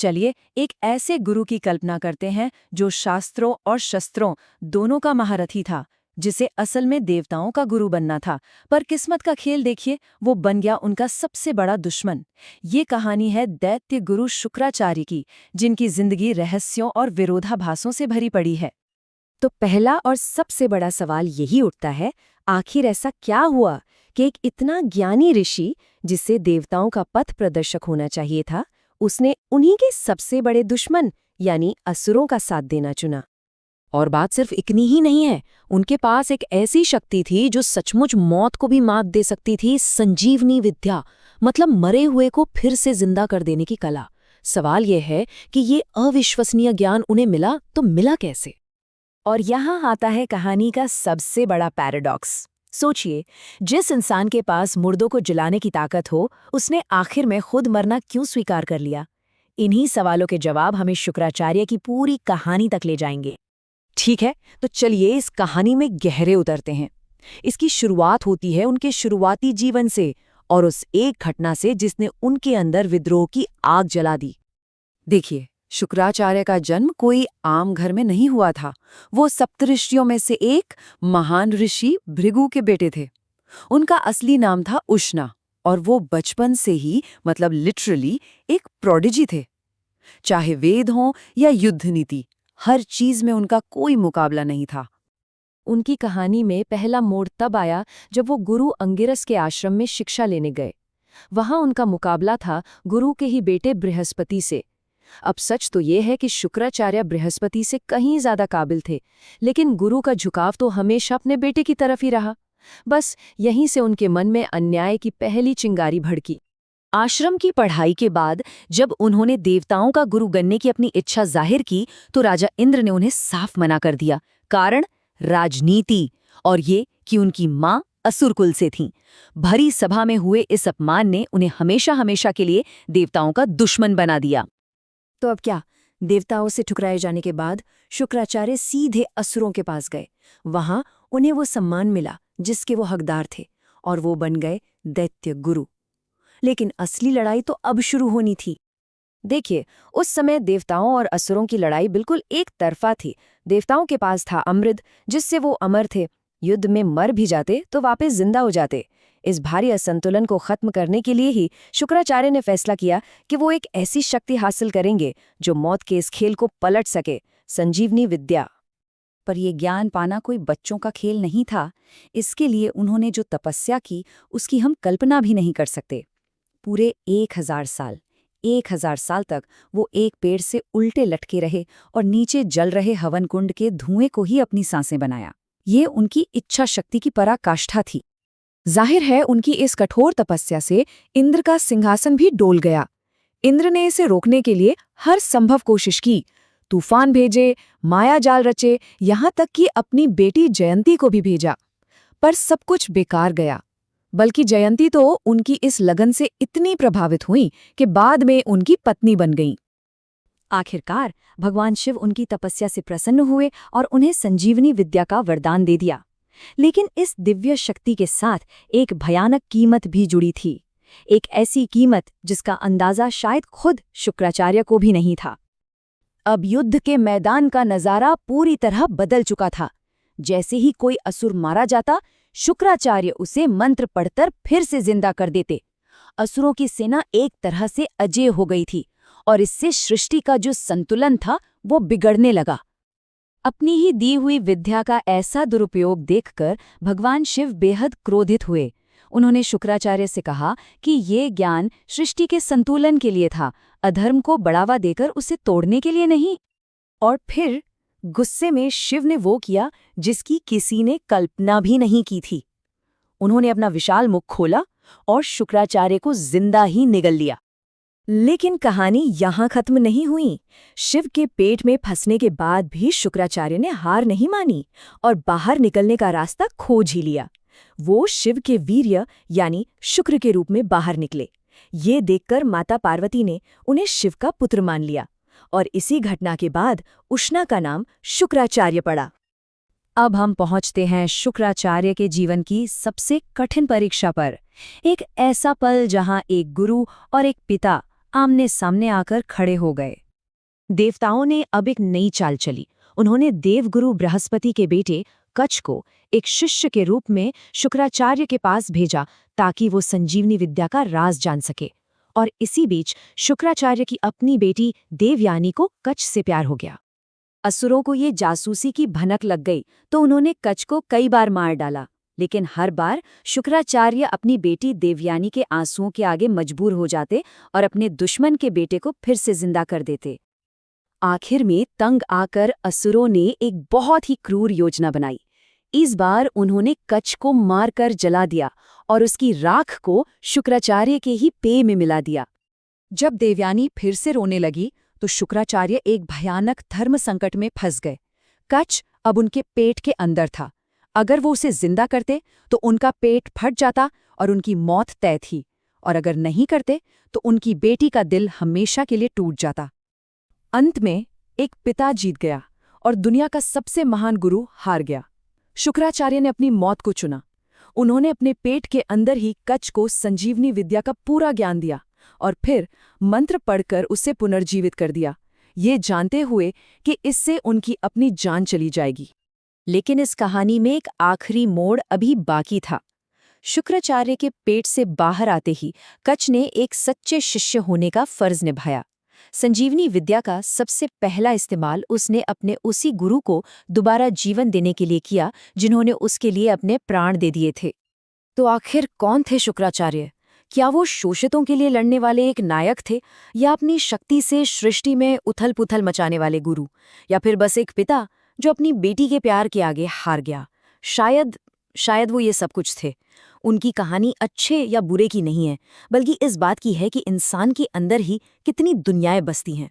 चलिए एक ऐसे गुरु की कल्पना करते हैं जो शास्त्रों और शस्त्रों दोनों का महारथी था, जिसे असल में देवताओं का गुरु बनना था। पर किस्मत का खेल देखिए, वो बन गया उनका सबसे बड़ा दुश्मन। ये कहानी है दैत्य गुरु शुक्राचार्य की, जिनकी जिंदगी रहस्यों और विरोधाभासों से भरी पड़ी है। तो पहला और सबसे बड़ा सवाल यही उठता है, आखिर ऐसा क्या हुआ कि एक इतना ज्ञानी ऋषि, जिसे देवताओं का पथ प्रदर्शक होना चाहिए था, उसने उन्हीं के सबसे बड़े दुश्मन यानी असुरों का साथ देना चुना। और बात सिर्फ इतनी ही नहीं है, उनके पास एक ऐसी शक्ति थी जो सचमुच मौत को भी मात दे सकती थी, संजीवनी विद्या, मतलब मरे हुए को फिर से जिंदा कर देने की कला। सवाल यह है कि ये अविश्वसनीय ज्ञान उन्हें मिला तो मिला कैसे? और यहाँ आता है कहानी का सबसे बड़ा पैराडॉक्स। सोचिए, जिस इंसान के पास मुर्दों को जलाने की ताकत हो, उसने आखिर में खुद मरना क्यों स्वीकार कर लिया? इन्हीं सवालों के जवाब हमें शुक्राचार्य की पूरी कहानी तक ले जाएंगे। ठीक है, तो चलिए इस कहानी में गहरे उतरते हैं। इसकी शुरुआत होती है उनके शुरुआती जीवन से, और उस एक घटना से जिसने उनके अंदर विद्रोह की आग जला दी। देखिए, शुक्राचार्य का जन्म कोई आम घर में नहीं हुआ था। वो सप्तऋषियों में से एक महान ऋषि भृगु के बेटे थे। उनका असली नाम था उष्णा, और वो बचपन से ही, मतलब लिटरली, एक प्रोडिजी थे। चाहे वेद हों या युद्ध नीति, हर चीज में उनका कोई मुकाबला नहीं था। उनकी कहानी में पहला मोड़ तब आया जब वो गुरु अंगिरस के आश्रम में शिक्षा लेने गए। वहां उनका मुकाबला था गुरु के ही बेटे बृहस्पति से। अब सच तो ये है कि शुक्राचार्य बृहस्पति से कहीं ज्यादा काबिल थे, लेकिन गुरु का झुकाव तो हमेशा अपने बेटे की तरफ ही रहा। बस यहीं से उनके मन में अन्याय की पहली चिंगारी भड़की। आश्रम की पढ़ाई के बाद जब उन्होंने देवताओं का गुरु बनने की अपनी इच्छा जाहिर की, तो राजा इंद्र ने उन्हें साफ मना कर दिया। कारण राजनीति, और ये कि उनकी मां असुर कुल से थीं। भरी सभा में हुए इस अपमान ने उन्हें हमेशा हमेशा के लिए देवताओं का दुश्मन बना दिया। तो अब क्या? देवताओं से ठुकराए जाने के बाद शुक्राचार्य सीधे असुरों के पास गए। वहां उन्हें वो सम्मान मिला जिसके वो हकदार थे, और वो बन गए दैत्य गुरु। लेकिन असली लड़ाई तो अब शुरू होनी थी। देखिए, उस समय देवताओं और असुरों की लड़ाई बिल्कुल एक तरफा थी। देवताओं के पास था अमृत, जिससे वो अमर थे। युद्ध में मर भी जाते तो वापस जिंदा हो जाते। इस भारी असंतुलन को खत्म करने के लिए ही शुक्राचार्य ने फैसला किया कि वो एक ऐसी शक्ति हासिल करेंगे जो मौत के इस खेल को पलट सके, संजीवनी विद्या। पर यह ज्ञान पाना कोई बच्चों का खेल नहीं था। इसके लिए उन्होंने जो तपस्या की, उसकी हम कल्पना भी नहीं कर सकते। पूरे 1000 साल तक वो एक पेड़ से उल्टे लटके रहे और नीचे जल रहे हवन कुंड के धुएं को ही अपनी सांसें बनाया। ये उनकी इच्छा शक्ति की पराकाष्ठा थी। जाहिर है, उनकी इस कठोर तपस्या से इंद्र का सिंहासन भी डोल गया। इंद्र ने इसे रोकने के लिए हर संभव कोशिश की। तूफान भेजे, माया जाल रचे, यहाँ तक कि अपनी बेटी जयंती को भी भेजा। पर सब कुछ बेकार गया। बल्कि जयंती तो उनकी इस लगन से इतनी प्रभावित हुई कि बाद में उनकी पत्नी बन गईं। आखिरकार भगवान शिव उनकी तपस्या से प्रसन्न हुए और उन्हें संजीवनी विद्या का वरदान दे दिया। लेकिन इस दिव्य शक्ति के साथ एक भयानक कीमत भी जुड़ी थी। एक ऐसी कीमत जिसका अंदाजा शायद खुद शुक्राचार्य को भी नहीं था। अब युद्ध के मैदान का नजारा पूरी तरह बदल चुका था। जैसे ही कोई असुर मारा जाता, शुक्राचार्य उसे मंत्र पढ़कर फिर से जिंदा कर देते। असुरों की सेना एक तरह से अजेय हो गई थी, और इससे सृष्टि का जो संतुलन था वो बिगड़ने लगा। अपनी ही दी हुई विद्या का ऐसा दुरुपयोग देखकर भगवान शिव बेहद क्रोधित हुए। उन्होंने शुक्राचार्य से कहा कि ये ज्ञान सृष्टि के संतुलन के लिए था, अधर्म को बढ़ावा देकर उसे तोड़ने के लिए नहीं। और फिर गुस्से में शिव ने वो किया जिसकी किसी ने कल्पना भी नहीं की थी। उन्होंने अपना विशाल मुख खोला और शुक्राचार्य को जिंदा ही निगल लिया। लेकिन कहानी यहाँ खत्म नहीं हुई। शिव के पेट में फंसने के बाद भी शुक्राचार्य ने हार नहीं मानी और बाहर निकलने का रास्ता खोज ही लिया। वो शिव के वीर्य यानी शुक्र के रूप में बाहर निकले। ये देखकर माता पार्वती ने उन्हें शिव का पुत्र मान लिया, और इसी घटना के बाद उष्णा का नाम शुक्राचार्य पड़ा। अब हम पहुंचते हैं शुक्राचार्य के जीवन की सबसे कठिन परीक्षा पर। एक ऐसा पल जहां एक गुरु और एक पिता आमने सामने आकर खड़े हो गए। देवताओं ने अब एक नई चाल चली। उन्होंने देवगुरु बृहस्पति के बेटे कच्छ को एक शिष्य के रूप में शुक्राचार्य के पास भेजा ताकि वो संजीवनी विद्या का राज जान सके। और इसी बीच शुक्राचार्य की अपनी बेटी देवयानी को कच्छ से प्यार हो गया। असुरों को ये जासूसी की भनक लग गई तो उन्होंने कच्छ को कई बार मार डाला, लेकिन हर बार शुक्राचार्य अपनी बेटी देवयानी के आंसुओं के आगे मजबूर हो जाते और अपने दुश्मन के बेटे को फिर से जिंदा कर देते। आखिर में तंग आकर असुरों ने एक बहुत ही क्रूर योजना बनाई। इस बार उन्होंने कच्छ को मारकर जला दिया और उसकी राख को शुक्राचार्य के ही पेय में मिला दिया। जब देवयानी फिर से रोने लगी तो शुक्राचार्य एक भयानक धर्म संकट में फंस गए। कच्छ अब उनके पेट के अंदर था। अगर वो उसे जिंदा करते तो उनका पेट फट जाता और उनकी मौत तय थी, और अगर नहीं करते तो उनकी बेटी का दिल हमेशा के लिए टूट जाता। अंत में एक पिता जीत गया और दुनिया का सबसे महान गुरु हार गया। शुक्राचार्य ने अपनी मौत को चुना। उन्होंने अपने पेट के अंदर ही कच्छ को संजीवनी विद्या का पूरा ज्ञान दिया और फिर मंत्र पढ़कर उसे पुनर्जीवित कर दिया, ये जानते हुए कि इससे उनकी अपनी जान चली जाएगी। लेकिन इस कहानी में एक आखिरी मोड़ अभी बाकी था। शुक्राचार्य के पेट से बाहर आते ही कच्छ ने एक सच्चे शिष्य होने का फर्ज निभाया। संजीवनी विद्या का सबसे पहला इस्तेमाल उसने अपने उसी गुरु को दोबारा जीवन देने के लिए किया जिन्होंने उसके लिए अपने प्राण दे दिए थे। तो आखिर कौन थे शुक्राचार्य? क्या वो शोषितों के लिए लड़ने वाले एक नायक थे, या अपनी शक्ति से सृष्टि में उथल पुथल मचाने वाले गुरु, या फिर बस एक पिता जो अपनी बेटी के प्यार के आगे हार गया? शायद वो ये सब कुछ थे। उनकी कहानी अच्छे या बुरे की नहीं है, बल्कि इस बात की है कि इंसान के अंदर ही कितनी दुनियाएं बसती हैं।